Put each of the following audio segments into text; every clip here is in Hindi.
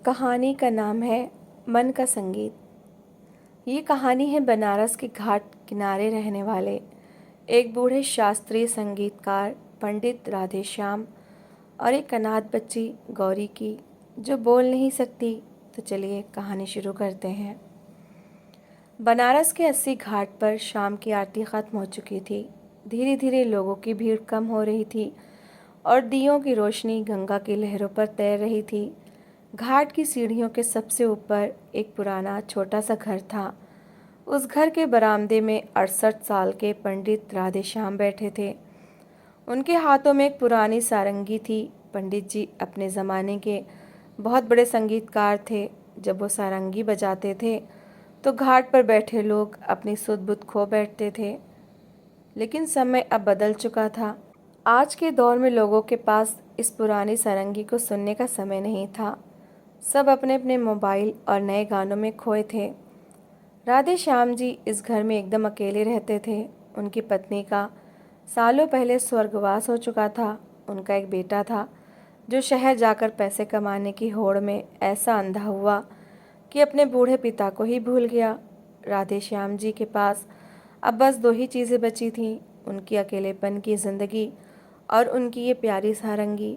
कहानी का नाम है मन का संगीत। ये कहानी है बनारस के घाट किनारे रहने वाले एक बूढ़े शास्त्रीय संगीतकार पंडित राधेश्याम और एक अनाथ बच्ची गौरी की, जो बोल नहीं सकती। तो चलिए कहानी शुरू करते हैं। बनारस के 80 घाट पर शाम की आरती ख़त्म हो चुकी थी। धीरे धीरे लोगों की भीड़ कम हो रही थी और दियों की रोशनी गंगा की लहरों पर तैर रही थी। घाट की सीढ़ियों के सबसे ऊपर एक पुराना छोटा सा घर था। उस घर के बरामदे में 68 साल के पंडित राधेश्याम बैठे थे। उनके हाथों में एक पुरानी सारंगी थी। पंडित जी अपने ज़माने के बहुत बड़े संगीतकार थे। जब वो सारंगी बजाते थे तो घाट पर बैठे लोग अपनी सुध बुध खो बैठते थे। लेकिन समय अब बदल चुका था। आज के दौर में लोगों के पास इस पुरानी सारंगी को सुनने का समय नहीं था। सब अपने अपने मोबाइल और नए गानों में खोए थे। राधे श्याम जी इस घर में एकदम अकेले रहते थे। उनकी पत्नी का सालों पहले स्वर्गवास हो चुका था। उनका एक बेटा था जो शहर जाकर पैसे कमाने की होड़ में ऐसा अंधा हुआ कि अपने बूढ़े पिता को ही भूल गया। राधे श्याम जी के पास अब बस दो ही चीज़ें बची थीं, उनकी अकेलेपन की ज़िंदगी और उनकी ये प्यारी सारंगी।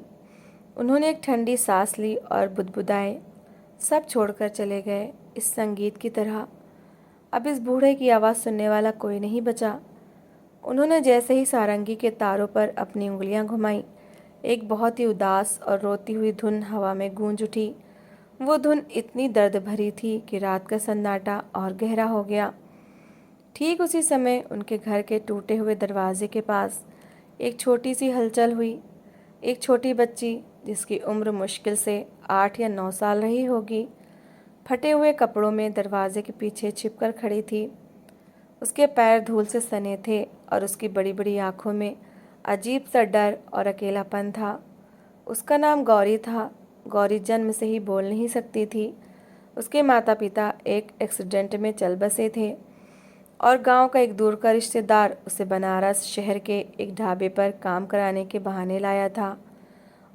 उन्होंने एक ठंडी सांस ली और बुदबुदाए, सब छोड़कर चले गए इस संगीत की तरह। अब इस बूढ़े की आवाज़ सुनने वाला कोई नहीं बचा। उन्होंने जैसे ही सारंगी के तारों पर अपनी उंगलियां घुमाई, एक बहुत ही उदास और रोती हुई धुन हवा में गूंज उठी। वो धुन इतनी दर्द भरी थी कि रात का सन्नाटा और गहरा हो गया। ठीक उसी समय उनके घर के टूटे हुए दरवाजे के पास एक छोटी सी हलचल हुई। एक छोटी बच्ची, जिसकी उम्र मुश्किल से 8 या 9 साल रही होगी, फटे हुए कपड़ों में दरवाजे के पीछे छिपकर खड़ी थी। उसके पैर धूल से सने थे और उसकी बड़ी बड़ी आंखों में अजीब सा डर और अकेलापन था। उसका नाम गौरी था। गौरी जन्म से ही बोल नहीं सकती थी। उसके माता पिता एक एक्सीडेंट में चल बसे थे और गांव का एक दूर का रिश्तेदार उसे बनारस शहर के एक ढाबे पर काम कराने के बहाने लाया था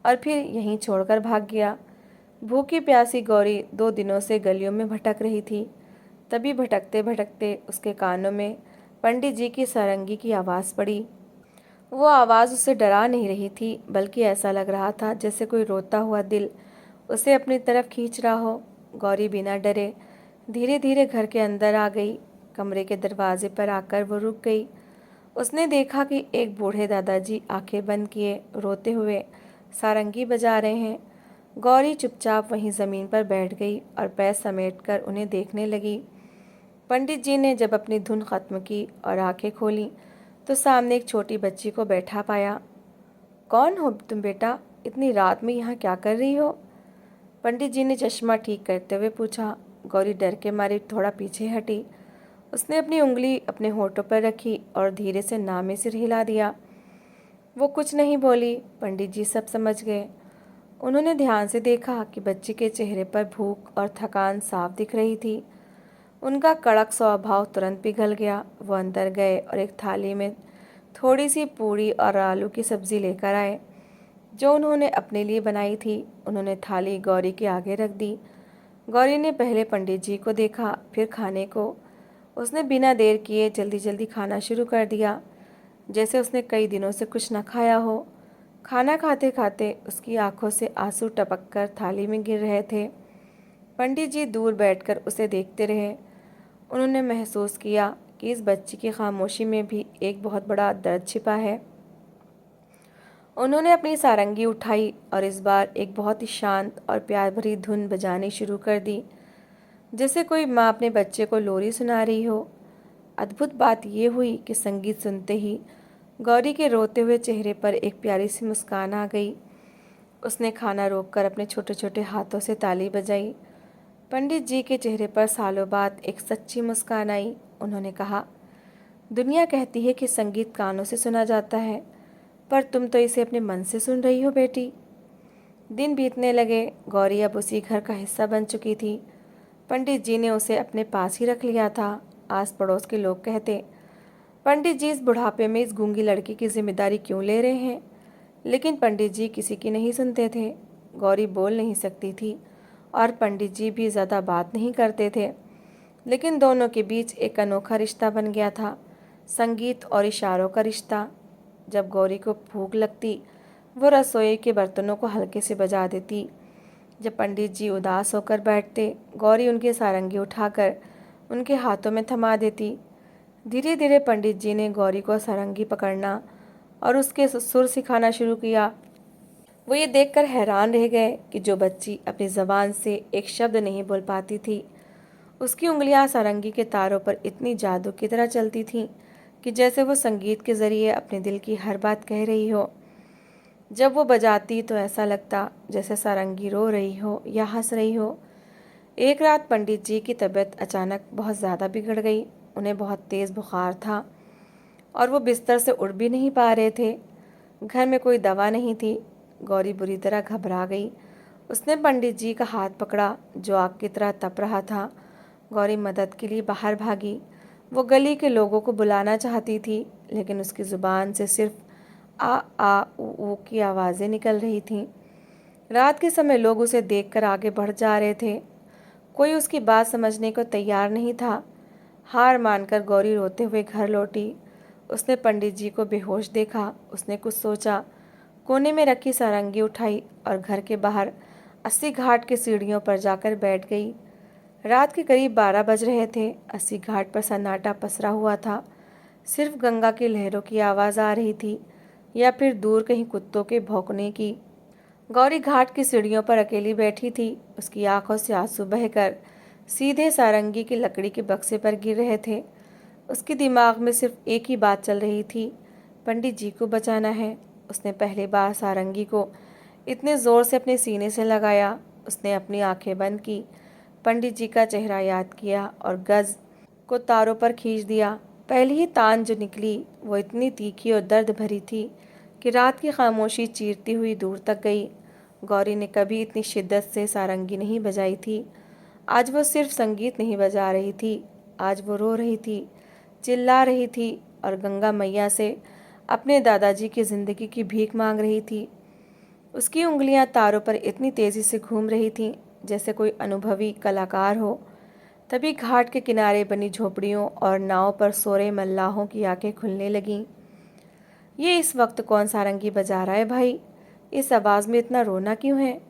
और फिर यहीं छोड़कर भाग गया। भूखी प्यासी गौरी 2 दिनों से गलियों में भटक रही थी। तभी भटकते भटकते उसके कानों में पंडित जी की सारंगी की आवाज़ पड़ी। वो आवाज़ उसे डरा नहीं रही थी, बल्कि ऐसा लग रहा था जैसे कोई रोता हुआ दिल उसे अपनी तरफ खींच रहा हो। गौरी बिना डरे धीरे धीरे घर के अंदर आ गई। कमरे के दरवाजे पर आकर वो रुक गई। उसने देखा कि एक बूढ़े दादाजी आंखें बंद किए रोते हुए सारंगी बजा रहे हैं। गौरी चुपचाप वहीं ज़मीन पर बैठ गई और पैर समेटकर उन्हें देखने लगी। पंडित जी ने जब अपनी धुन ख़त्म की और आंखें खोलीं तो सामने एक छोटी बच्ची को बैठा पाया। कौन हो तुम बेटा? इतनी रात में यहाँ क्या कर रही हो? पंडित जी ने चश्मा ठीक करते हुए पूछा। गौरी डर के मारे थोड़ा पीछे हटी। उसने अपनी उंगली अपने होठों पर रखी और धीरे से ना में सिर हिला दिया। वो कुछ नहीं बोली। पंडित जी सब समझ गए। उन्होंने ध्यान से देखा कि बच्ची के चेहरे पर भूख और थकान साफ दिख रही थी। उनका कड़क स्वभाव तुरंत पिघल गया। वो अंदर गए और एक थाली में थोड़ी सी पूड़ी और आलू की सब्ज़ी लेकर आए, जो उन्होंने अपने लिए बनाई थी। उन्होंने थाली गौरी के आगे रख दी। गौरी ने पहले पंडित जी को देखा, फिर खाने को। उसने बिना देर किए जल्दी जल्दी खाना शुरू कर दिया, जैसे उसने कई दिनों से कुछ न खाया हो। खाना खाते खाते उसकी आंखों से आंसू टपक कर थाली में गिर रहे थे। पंडित जी दूर बैठकर उसे देखते रहे। उन्होंने महसूस किया कि इस बच्ची की खामोशी में भी एक बहुत बड़ा दर्द छिपा है। उन्होंने अपनी सारंगी उठाई और इस बार एक बहुत ही शांत और प्यार भरी धुन बजानी शुरू कर दी, जैसे कोई माँ अपने बच्चे को लोरी सुना रही हो। अद्भुत बात यह हुई कि संगीत सुनते ही गौरी के रोते हुए चेहरे पर एक प्यारी सी मुस्कान आ गई। उसने खाना रोककर अपने छोटे छोटे हाथों से ताली बजाई। पंडित जी के चेहरे पर सालों बाद एक सच्ची मुस्कान आई। उन्होंने कहा, दुनिया कहती है कि संगीत कानों से सुना जाता है, पर तुम तो इसे अपने मन से सुन रही हो बेटी। दिन बीतने लगे। गौरी अब उसी घर का हिस्सा बन चुकी थी। पंडित जी ने उसे अपने पास ही रख लिया था। आस पड़ोस के लोग कहते, पंडित जी इस बुढ़ापे में इस गूंगी लड़की की जिम्मेदारी क्यों ले रहे हैं? लेकिन पंडित जी किसी की नहीं सुनते थे। गौरी बोल नहीं सकती थी और पंडित जी भी ज़्यादा बात नहीं करते थे, लेकिन दोनों के बीच एक अनोखा रिश्ता बन गया था, संगीत और इशारों का रिश्ता। जब गौरी को भूख लगती, वो रसोई के बर्तनों को हल्के से बजा देती। जब पंडित जी उदास होकर बैठते, गौरी उनकी सारंगी उठाकर उनके हाथों में थमा देती। धीरे धीरे पंडित जी ने गौरी को सारंगी पकड़ना और उसके सुर सिखाना शुरू किया। वो ये देखकर हैरान रह गए कि जो बच्ची अपनी ज़बान से एक शब्द नहीं बोल पाती थी, उसकी उंगलियां सारंगी के तारों पर इतनी जादू की तरह चलती थीं कि जैसे वो संगीत के ज़रिए अपने दिल की हर बात कह रही हो। जब वो बजाती तो ऐसा लगता जैसे सारंगी रो रही हो या हंस रही हो। एक रात पंडित जी की तबीयत अचानक बहुत ज़्यादा बिगड़ गई। उन्हें बहुत तेज़ बुखार था और वो बिस्तर से उठ भी नहीं पा रहे थे। घर में कोई दवा नहीं थी। गौरी बुरी तरह घबरा गई। उसने पंडित जी का हाथ पकड़ा जो आग की तरह तप रहा था। गौरी मदद के लिए बाहर भागी। वो गली के लोगों को बुलाना चाहती थी, लेकिन उसकी ज़ुबान से सिर्फ आ ऊ की आवाज़ें निकल रही थीं। रात के समय लोग उसे देखकर आगे बढ़ जा रहे थे। कोई उसकी बात समझने को तैयार नहीं था। हार मानकर गौरी रोते हुए घर लौटी। उसने पंडित जी को बेहोश देखा। उसने कुछ सोचा, कोने में रखी सारंगी उठाई और घर के बाहर 80 घाट की सीढ़ियों पर जाकर बैठ गई। रात के करीब 12 बज रहे थे। 80 घाट पर सन्नाटा पसरा हुआ था। सिर्फ गंगा की लहरों की आवाज़ आ रही थी या फिर दूर कहीं कुत्तों के भौंकने की। गौरी घाट की सीढ़ियों पर अकेली बैठी थी। उसकी आंखों से आंसू बहकर सीधे सारंगी की लकड़ी के बक्से पर गिर रहे थे। उसके दिमाग में सिर्फ एक ही बात चल रही थी, पंडित जी को बचाना है। उसने पहली बार सारंगी को इतने ज़ोर से अपने सीने से लगाया। उसने अपनी आंखें बंद की, पंडित जी का चेहरा याद किया और गज़ को तारों पर खींच दिया। पहली ही तान जो निकली वो इतनी तीखी और दर्द भरी थी कि रात की खामोशी चीरती हुई दूर तक गई। गौरी ने कभी इतनी शिद्दत से सारंगी नहीं बजाई थी। आज वो सिर्फ संगीत नहीं बजा रही थी, आज वो रो रही थी, चिल्ला रही थी और गंगा मैया से अपने दादाजी की ज़िंदगी की भीख मांग रही थी। उसकी उंगलियां तारों पर इतनी तेज़ी से घूम रही थीं जैसे कोई अनुभवी कलाकार हो। तभी घाट के किनारे बनी झोपड़ियों और नाव पर सो रहे मल्लाहों की आंखें खुलने लगीं। ये इस वक्त कौन सारंगी बजा रहा है भाई? इस आवाज़ में इतना रोना क्यों है?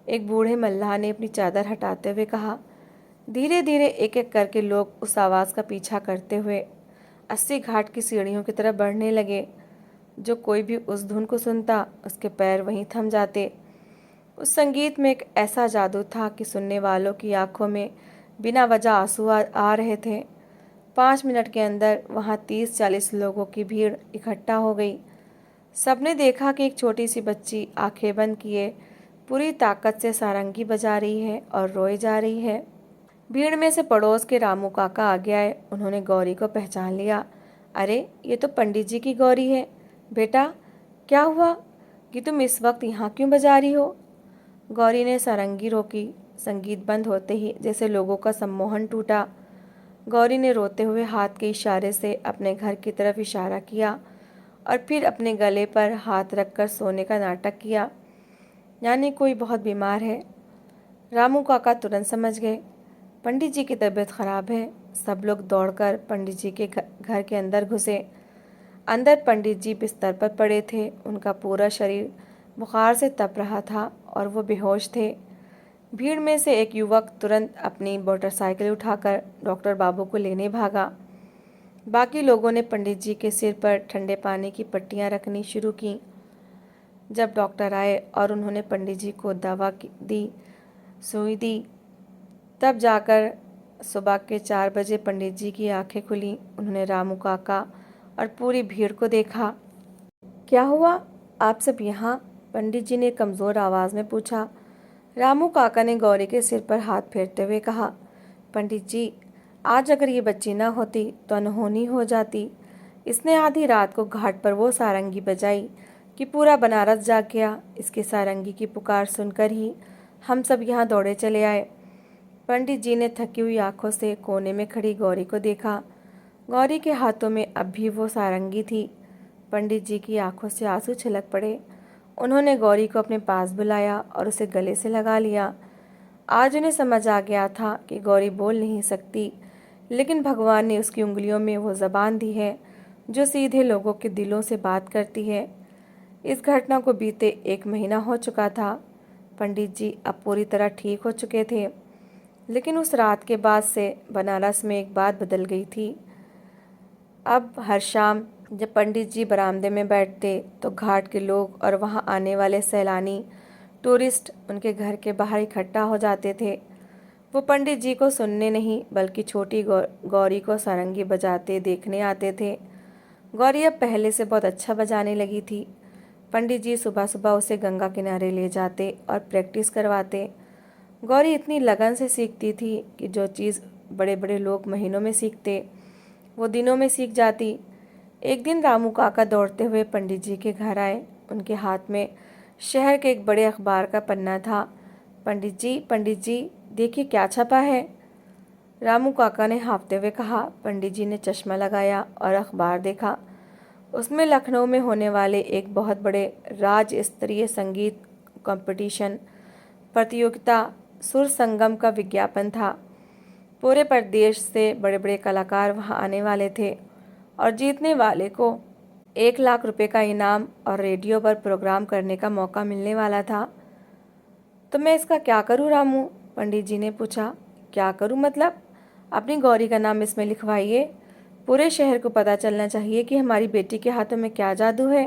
एक बूढ़े मल्लाह ने अपनी चादर हटाते हुए कहा। धीरे धीरे एक एक करके लोग उस आवाज़ का पीछा करते हुए 80 घाट की सीढ़ियों की तरफ बढ़ने लगे। जो कोई भी उस धुन को सुनता, उसके पैर वहीं थम जाते। उस संगीत में एक ऐसा जादू था कि सुनने वालों की आंखों में बिना वजह आंसू आ रहे थे। 5 मिनट के अंदर वहाँ 30-40 लोगों की भीड़ इकट्ठा हो गई। सबने देखा कि एक छोटी सी बच्ची आंखें बंद किए पूरी ताकत से सारंगी बजा रही है और रोए जा रही है। भीड़ में से पड़ोस के रामू काका आगे आए। उन्होंने गौरी को पहचान लिया। अरे, ये तो पंडित जी की गौरी है। बेटा, क्या हुआ कि तुम इस वक्त यहाँ क्यों बजा रही हो? गौरी ने सारंगी रोकी। संगीत बंद होते ही जैसे लोगों का सम्मोहन टूटा। गौरी ने रोते हुए हाथ के इशारे से अपने घर की तरफ इशारा किया और फिर अपने गले पर हाथ रखकर सोने का नाटक किया, यानी कोई बहुत बीमार है। रामू काका तुरंत समझ गए, पंडित जी की तबीयत खराब है। सब लोग दौड़कर पंडित जी के घर के अंदर घुसे। अंदर पंडित जी बिस्तर पर पड़े थे। उनका पूरा शरीर बुखार से तप रहा था और वो बेहोश थे। भीड़ में से एक युवक तुरंत अपनी मोटरसाइकिल उठाकर डॉक्टर बाबू को लेने भागा। बाकी लोगों ने पंडित जी के सिर पर ठंडे पानी की पट्टियाँ रखनी शुरू की। जब डॉक्टर आए और उन्होंने पंडित जी को दवा दी, सुई दी, तब जाकर सुबह के 4 बजे पंडित जी की आंखें खुली। उन्होंने रामू काका और पूरी भीड़ को देखा। क्या हुआ, आप सब यहाँ? पंडित जी ने कमज़ोर आवाज़ में पूछा। रामू काका ने गौरी के सिर पर हाथ फेरते हुए कहा, पंडित जी, आज अगर ये बच्ची ना होती तो अनहोनी हो जाती। इसने आधी रात को घाट पर वो सारंगी बजाई कि पूरा बनारस जाग गया। इसकी सारंगी की पुकार सुनकर ही हम सब यहाँ दौड़े चले आए। पंडित जी ने थकी हुई आंखों से कोने में खड़ी गौरी को देखा। गौरी के हाथों में अब भी वो सारंगी थी। पंडित जी की आंखों से आंसू छलक पड़े। उन्होंने गौरी को अपने पास बुलाया और उसे गले से लगा लिया। आज उन्हें समझ आ गया था कि गौरी बोल नहीं सकती, लेकिन भगवान ने उसकी उंगलियों में वो ज़बान दी है जो सीधे लोगों के दिलों से बात करती है। इस घटना को बीते 1 महीना हो चुका था। पंडित जी अब पूरी तरह ठीक हो चुके थे, लेकिन उस रात के बाद से बनारस में एक बात बदल गई थी। अब हर शाम जब पंडित जी बरामदे में बैठते तो घाट के लोग और वहां आने वाले सैलानी टूरिस्ट उनके घर के बाहर इकट्ठा हो जाते थे। वो पंडित जी को सुनने नहीं बल्कि छोटी गौरी को सारंगी बजाते देखने आते थे। गौरी अब पहले से बहुत अच्छा बजाने लगी थी। पंडित जी सुबह सुबह उसे गंगा किनारे ले जाते और प्रैक्टिस करवाते। गौरी इतनी लगन से सीखती थी कि जो चीज़ बड़े बड़े लोग महीनों में सीखते वो दिनों में सीख जाती। एक दिन रामू काका दौड़ते हुए पंडित जी के घर आए। उनके हाथ में शहर के एक बड़े अखबार का पन्ना था। पंडित जी देखिए क्या छपा है। रामू काका ने हाँफते हुए कहा। पंडित जी ने चश्मा लगाया और अखबार देखा। उसमें लखनऊ में होने वाले एक बहुत बड़े राज्य स्तरीय संगीत कंपटीशन प्रतियोगिता सुर संगम का विज्ञापन था। पूरे प्रदेश से बड़े बड़े कलाकार वहां आने वाले थे और जीतने वाले को 1 लाख रुपए का इनाम और रेडियो पर प्रोग्राम करने का मौका मिलने वाला था। तो मैं इसका क्या करूं रामू? पंडित जी ने पूछा। क्या करूं मतलब? अपनी गौरी का नाम इसमें लिखवाइए। पूरे शहर को पता चलना चाहिए कि हमारी बेटी के हाथों में क्या जादू है।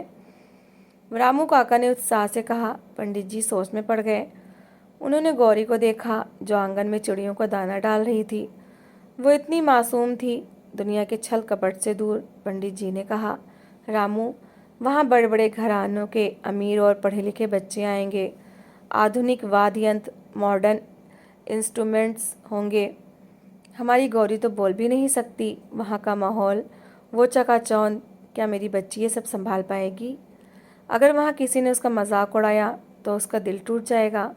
रामू काका ने उत्साह से कहा। पंडित जी सोच में पड़ गए। उन्होंने गौरी को देखा जो आंगन में चिड़ियों को दाना डाल रही थी। वो इतनी मासूम थी, दुनिया के छल कपट से दूर। पंडित जी ने कहा, रामू, वहाँ बड़े बड़े घरानों के अमीर और पढ़े लिखे बच्चे आएंगे। आधुनिक वाद्य यंत्र, मॉडर्न इंस्ट्रूमेंट्स होंगे। हमारी गौरी तो बोल भी नहीं सकती। वहाँ का माहौल, वो चकाचौंध, क्या मेरी बच्ची ये सब संभाल पाएगी? अगर वहाँ किसी ने उसका मजाक उड़ाया तो उसका दिल टूट जाएगा।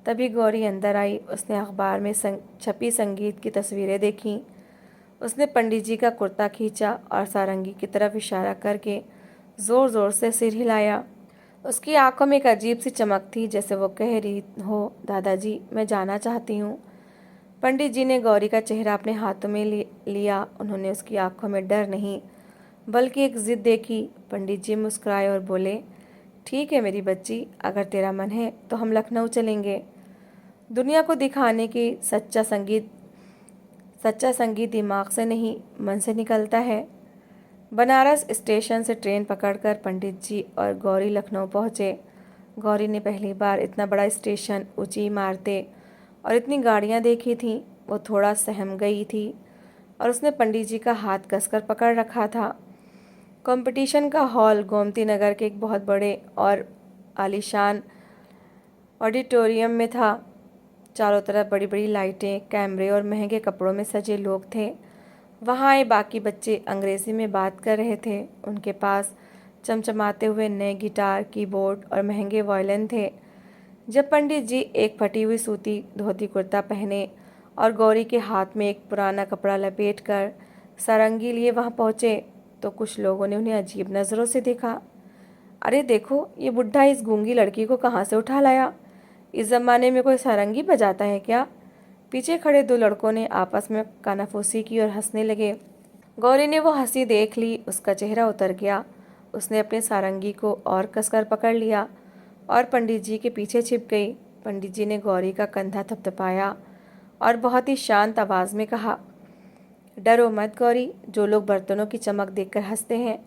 तभी गौरी अंदर आई। उसने अखबार में छपी संगीत की तस्वीरें देखीं। उसने पंडित जी का कुर्ता खींचा और सारंगी की तरफ इशारा करके ज़ोर ज़ोर से सिर हिलाया। उसकी आंखों में एक अजीब सी चमक थी, जैसे वो कह रही हो, दादाजी मैं जाना चाहती हूँ। पंडित जी ने गौरी का चेहरा अपने हाथों में लिया। उन्होंने उसकी आंखों में डर नहीं बल्कि एक जिद देखी। पंडित जी मुस्कुराए और बोले, ठीक है मेरी बच्ची, अगर तेरा मन है तो हम लखनऊ चलेंगे। दुनिया को दिखाने की सच्चा संगीत दिमाग से नहीं मन से निकलता है। बनारस स्टेशन से ट्रेन पकड़कर पंडित जी और गौरी लखनऊ पहुँचे। गौरी ने पहली बार इतना बड़ा स्टेशन, ऊंची इमारतें और इतनी गाड़ियाँ देखी थीं। वो थोड़ा सहम गई थी और उसने पंडित जी का हाथ कसकर पकड़ रखा था। कंपटीशन का हॉल गोमती नगर के एक बहुत बड़े और आलीशान ऑडिटोरियम में था। चारों तरफ बड़ी बड़ी लाइटें, कैमरे और महंगे कपड़ों में सजे लोग थे। वहाँ आए बाकी बच्चे अंग्रेज़ी में बात कर रहे थे। उनके पास चमचमाते हुए नए गिटार, कीबोर्ड और महंगे वायलिन थे। जब पंडित जी एक फटी हुई सूती धोती कुर्ता पहने और गौरी के हाथ में एक पुराना कपड़ा लपेटकर सारंगी लिए वहाँ पहुँचे तो कुछ लोगों ने उन्हें अजीब नज़रों से देखा। अरे देखो, ये बुढ़ा इस गूंगी लड़की को कहाँ से उठा लाया? इस ज़माने में कोई सारंगी बजाता है क्या? पीछे खड़े 2 लड़कों ने आपस में कानाफूसी की और हंसने लगे। गौरी ने वो हंसी देख ली। उसका चेहरा उतर गया। उसने अपने सारंगी को और कसकर पकड़ लिया और पंडित जी के पीछे छिप गई। पंडित जी ने गौरी का कंधा थपथपाया और बहुत ही शांत आवाज़ में कहा, डरो मत गौरी। जो लोग बर्तनों की चमक देखकर हंसते हैं,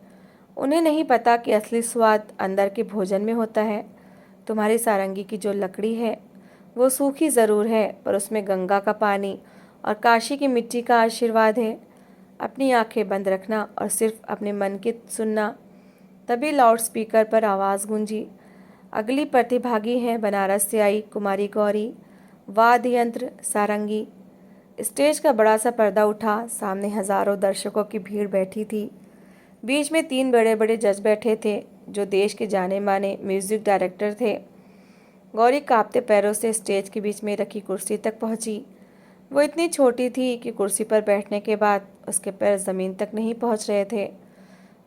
उन्हें नहीं पता कि असली स्वाद अंदर के भोजन में होता है। तुम्हारी सारंगी की जो लकड़ी है वो सूखी ज़रूर है, पर उसमें गंगा का पानी और काशी की मिट्टी का आशीर्वाद है। अपनी आंखें बंद रखना और सिर्फ अपने मन की सुनना। तभी लाउडस्पीकर पर आवाज़ गूंजी, अगली प्रतिभागी हैं बनारस से आई कुमारी गौरी, वाद्य यंत्र सारंगी। स्टेज का बड़ा सा पर्दा उठा। सामने हजारों दर्शकों की भीड़ बैठी थी। बीच में 3 बड़े बड़े जज बैठे थे जो देश के जाने माने म्यूजिक डायरेक्टर थे। गौरी कांपते पैरों से स्टेज के बीच में रखी कुर्सी तक पहुंची। वो इतनी छोटी थी कि कुर्सी पर बैठने के बाद उसके पैर ज़मीन तक नहीं पहुंच रहे थे।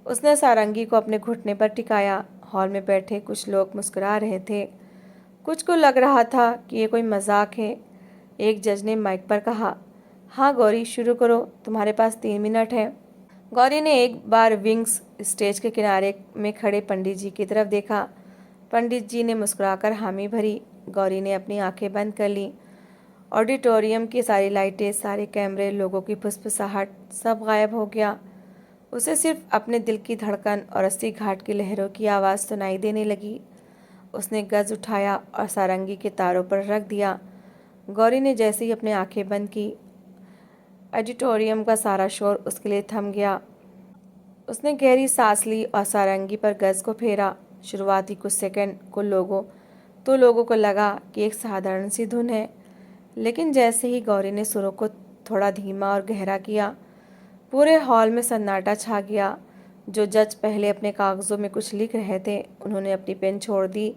उसने सारंगी को अपने घुटने पर टिकाया। हॉल में बैठे कुछ लोग मुस्कुरा रहे थे। कुछ को लग रहा था कि ये कोई मजाक है। एक जज ने माइक पर कहा, हाँ गौरी शुरू करो, तुम्हारे पास 3 मिनट है। गौरी ने एक बार विंग्स स्टेज के किनारे में खड़े पंडित जी की तरफ देखा। पंडित जी ने मुस्कुराकर हामी भरी। गौरी ने अपनी आंखें बंद कर ली। ऑडिटोरियम की सारी लाइटें, सारे कैमरे, लोगों की फुसफुसाहट सब गायब हो गया। उसे सिर्फ अपने दिल की धड़कन और 80 घाट की लहरों की आवाज़ सुनाई देने लगी। उसने गज उठाया और सारंगी के तारों पर रख दिया। गौरी ने जैसे ही अपनी आंखें बंद की, ऑडिटोरियम का सारा शोर उसके लिए थम गया। उसने गहरी सांस ली और सारंगी पर गज को फेरा। शुरुआती कुछ सेकंड को लोगों को लगा कि एक साधारण सी धुन है, लेकिन जैसे ही गौरी ने सुरों को थोड़ा धीमा और गहरा किया, पूरे हॉल में सन्नाटा छा गया। जो जज पहले अपने कागज़ों में कुछ लिख रहे थे, उन्होंने अपनी पेन छोड़ दी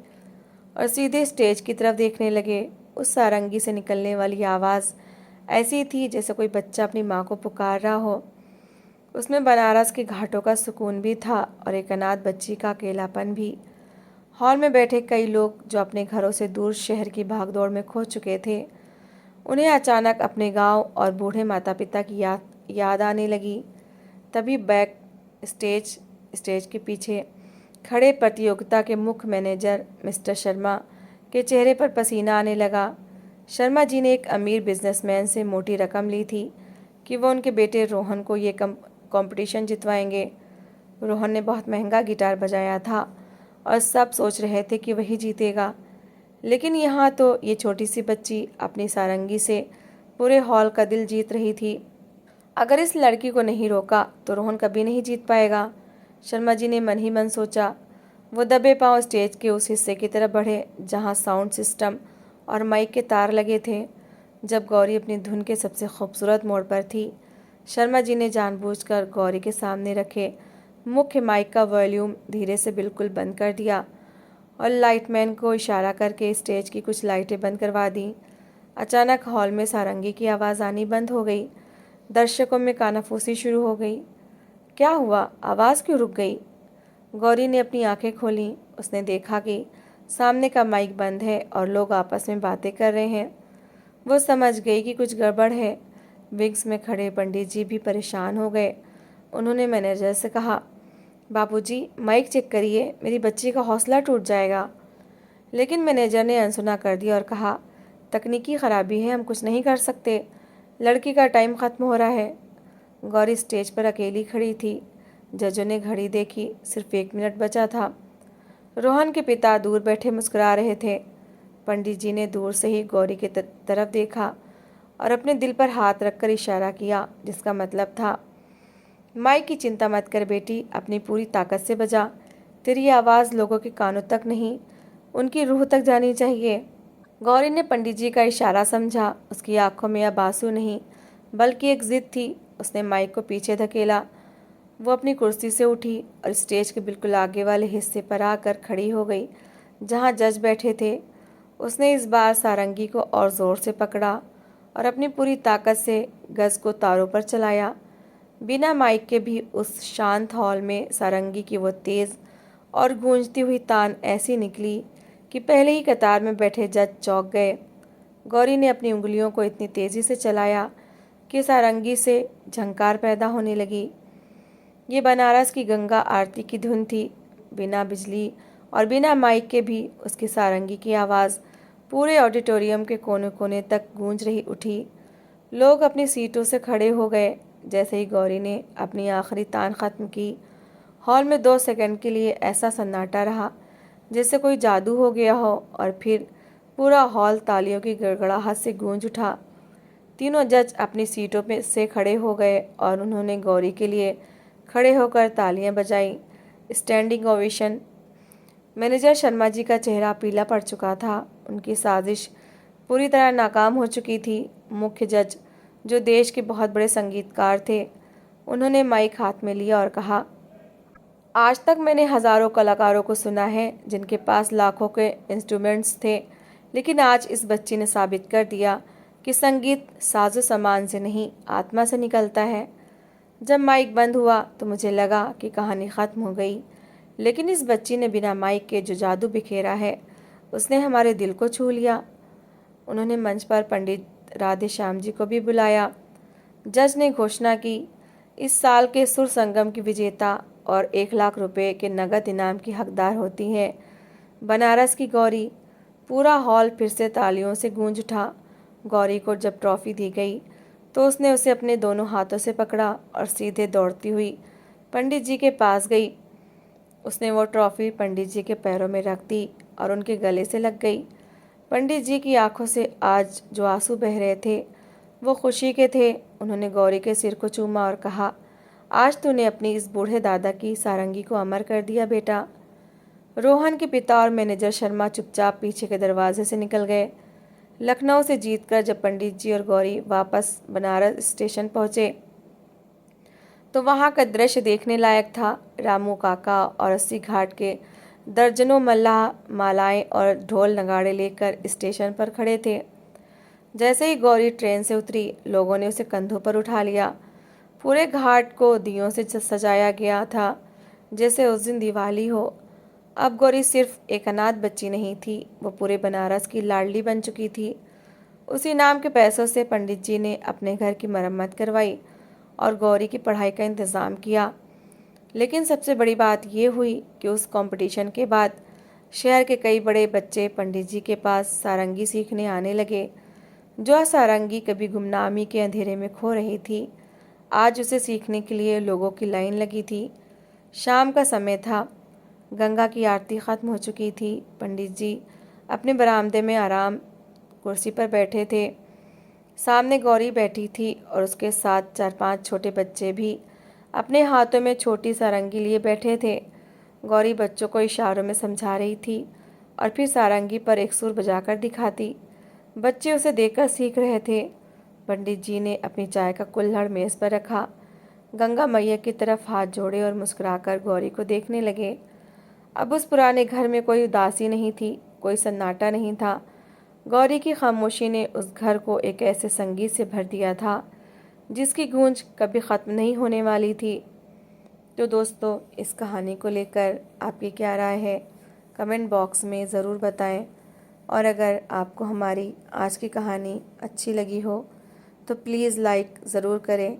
और सीधे स्टेज की तरफ देखने लगे। उस सारंगी से निकलने वाली आवाज़ ऐसी थी जैसे कोई बच्चा अपनी माँ को पुकार रहा हो। उसमें बनारस के घाटों का सुकून भी था और एक अनाथ बच्ची का अकेलापन भी। हॉल में बैठे कई लोग जो अपने घरों से दूर शहर की भागदौड़ में खो चुके थे, उन्हें अचानक अपने गांव और बूढ़े माता पिता की याद आने लगी। तभी बैक स्टेज के पीछे खड़े प्रतियोगिता के मुख्य मैनेजर मिस्टर शर्मा के चेहरे पर पसीना आने लगा। शर्मा जी ने एक अमीर बिजनेसमैन से मोटी रकम ली थी कि वो उनके बेटे रोहन को ये कंपटीशन जितवाएंगे। रोहन ने बहुत महंगा गिटार बजाया था और सब सोच रहे थे कि वही जीतेगा, लेकिन यहाँ तो ये छोटी सी बच्ची अपनी सारंगी से पूरे हॉल का दिल जीत रही थी। अगर इस लड़की को नहीं रोका तो रोहन कभी नहीं जीत पाएगा, शर्मा जी ने मन ही मन सोचा। वो दबे पांव स्टेज के उस हिस्से की तरफ बढ़े जहाँ साउंड सिस्टम और माइक के तार लगे थे। जब गौरी अपनी धुन के सबसे खूबसूरत मोड़ पर थी, शर्मा जी ने जानबूझकर गौरी के सामने रखे मुख्य माइक का वॉल्यूम धीरे से बिल्कुल बंद कर दिया और लाइटमैन को इशारा करके स्टेज की कुछ लाइटें बंद करवा दी। अचानक हॉल में सारंगी की आवाज़ आनी बंद हो गई। दर्शकों में कानाफूसी शुरू हो गई। क्या हुआ? आवाज़ क्यों रुक गई? गौरी ने अपनी आंखें खोलीं। उसने देखा कि सामने का माइक बंद है और लोग आपस में बातें कर रहे हैं। वो समझ गई कि कुछ गड़बड़ है। विंग्स में खड़े पंडित जी भी परेशान हो गए। उन्होंने मैनेजर से कहा, बाबूजी माइक चेक करिए, मेरी बच्ची का हौसला टूट जाएगा। लेकिन मैनेजर ने अनसुना कर दिया और कहा, तकनीकी खराबी है, हम कुछ नहीं कर सकते, लड़की का टाइम ख़त्म हो रहा है। गौरी स्टेज पर अकेली खड़ी थी। जजों ने घड़ी देखी, सिर्फ 1 मिनट बचा था। रोहन के पिता दूर बैठे मुस्कुरा रहे थे। पंडित जी ने दूर से ही गौरी की तरफ देखा और अपने दिल पर हाथ रखकर इशारा किया, जिसका मतलब था, माई की चिंता मत कर बेटी, अपनी पूरी ताकत से बजा। तेरी आवाज़ लोगों के कानों तक नहीं, उनकी रूह तक जानी चाहिए। गौरी ने पंडित जी का इशारा समझा। उसकी आंखों में अब आंसू नहीं, बल्कि एक जिद थी। उसने माइक को पीछे धकेला। वो अपनी कुर्सी से उठी और स्टेज के बिल्कुल आगे वाले हिस्से पर आकर खड़ी हो गई, जहाँ जज बैठे थे। उसने इस बार सारंगी को और ज़ोर से पकड़ा और अपनी पूरी ताकत से गज को तारों पर चलाया। बिना माइक के भी उस शांत हॉल में सारंगी की वो तेज़ और गूंजती हुई तान ऐसी निकली कि पहले ही कतार में बैठे जज चौंक गए। गौरी ने अपनी उंगलियों को इतनी तेज़ी से चलाया कि सारंगी से झंकार पैदा होने लगी। ये बनारस की गंगा आरती की धुन थी। बिना बिजली और बिना माइक के भी उसकी सारंगी की आवाज़ पूरे ऑडिटोरियम के कोने कोने तक गूंज रही उठी। लोग अपनी सीटों से खड़े हो गए। जैसे ही गौरी ने अपनी आखिरी तान ख़त्म की, हॉल में 2 सेकंड के लिए ऐसा सन्नाटा रहा जैसे कोई जादू हो गया हो, और फिर पूरा हॉल तालियों की गड़गड़ाहट से गूंज उठा। तीनों जज अपनी सीटों पे से खड़े हो गए और उन्होंने गौरी के लिए खड़े होकर तालियां बजाई। Standing ovation. Manager Sharma ji का चेहरा पीला पड़ चुका था। उनकी साजिश पूरी तरह नाकाम हो चुकी थी। मुख्य जज, जो देश के बहुत बड़े संगीतकार थे, उन्होंने माइक हाथ में लिया और कहा, आज तक मैंने हज़ारों कलाकारों को सुना है जिनके पास लाखों के इंस्ट्रूमेंट्स थे, लेकिन आज इस बच्ची ने साबित कर दिया कि संगीत साजो सामान से नहीं, आत्मा से निकलता है। जब माइक बंद हुआ तो मुझे लगा कि कहानी ख़त्म हो गई, लेकिन इस बच्ची ने बिना माइक के जो जादू बिखेरा है, उसने हमारे दिल को छू लिया। उन्होंने मंच पर पंडित राधेश्याम जी को भी बुलाया। जज ने घोषणा की, इस साल के सुर संगम की विजेता और 1 लाख रुपए के नगद इनाम की हकदार होती है बनारस की गौरी। पूरा हॉल फिर से तालियों से गूंज उठा। गौरी को जब ट्रॉफी दी गई तो उसने उसे अपने दोनों हाथों से पकड़ा और सीधे दौड़ती हुई पंडित जी के पास गई। उसने वो ट्रॉफी पंडित जी के पैरों में रख दी और उनके गले से लग गई। पंडित जी की आंखों से आज जो आंसू बह रहे थे वो खुशी के थे। उन्होंने गौरी के सिर को चूमा और कहा, आज तूने अपनी इस बूढ़े दादा की सारंगी को अमर कर दिया बेटा। रोहन के पिता और मैनेजर शर्मा चुपचाप पीछे के दरवाजे से निकल गए। लखनऊ से जीतकर जब पंडित जी और गौरी वापस बनारस स्टेशन पहुंचे तो वहां का दृश्य देखने लायक था। रामू काका और 80 घाट के दर्जनों मल्लाह मालाएं और ढोल नगाड़े लेकर स्टेशन पर खड़े थे। जैसे ही गौरी ट्रेन से उतरी, लोगों ने उसे कंधों पर उठा लिया। पूरे घाट को दियों से सजाया गया था, जैसे उस दिन दिवाली हो। अब गौरी सिर्फ एक अनाथ बच्ची नहीं थी, वो पूरे बनारस की लाडली बन चुकी थी। उसी नाम के पैसों से पंडित जी ने अपने घर की मरम्मत करवाई और गौरी की पढ़ाई का इंतज़ाम किया। लेकिन सबसे बड़ी बात ये हुई कि उस कंपटीशन के बाद शहर के कई बड़े बच्चे पंडित जी के पास सारंगी सीखने आने लगे। जो सारंगी कभी गुमनामी के अंधेरे में खो रही थी, आज उसे सीखने के लिए लोगों की लाइन लगी थी। शाम का समय था, गंगा की आरती ख़त्म हो चुकी थी। पंडित जी अपने बरामदे में आराम कुर्सी पर बैठे थे। सामने गौरी बैठी थी और उसके साथ 4-5 छोटे बच्चे भी अपने हाथों में छोटी सारंगी लिए बैठे थे। गौरी बच्चों को इशारों में समझा रही थी और फिर सारंगी पर एक सुर बजाकर दिखाती। बच्चे उसे देखकर सीख रहे थे। पंडित जी ने अपनी चाय का कुल्हड़ मेज़ पर रखा, गंगा मैया की तरफ हाथ जोड़े और मुस्कुराकर गौरी को देखने लगे। अब उस पुराने घर में कोई उदासी नहीं थी, कोई सन्नाटा नहीं था। गौरी की खामोशी ने उस घर को एक ऐसे संगीत से भर दिया था जिसकी गूंज कभी ख़त्म नहीं होने वाली थी। तो दोस्तों, इस कहानी को लेकर आपकी क्या राय है, कमेंट बॉक्स में ज़रूर बताएं। और अगर आपको हमारी आज की कहानी अच्छी लगी हो तो प्लीज़ लाइक ज़रूर करें।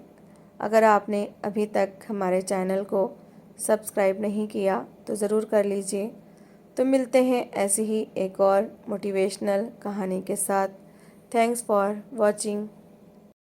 अगर आपने अभी तक हमारे चैनल को सब्सक्राइब नहीं किया तो ज़रूर कर लीजिए। तो मिलते हैं ऐसी ही एक और मोटिवेशनल कहानी के साथ। Thanks for watching.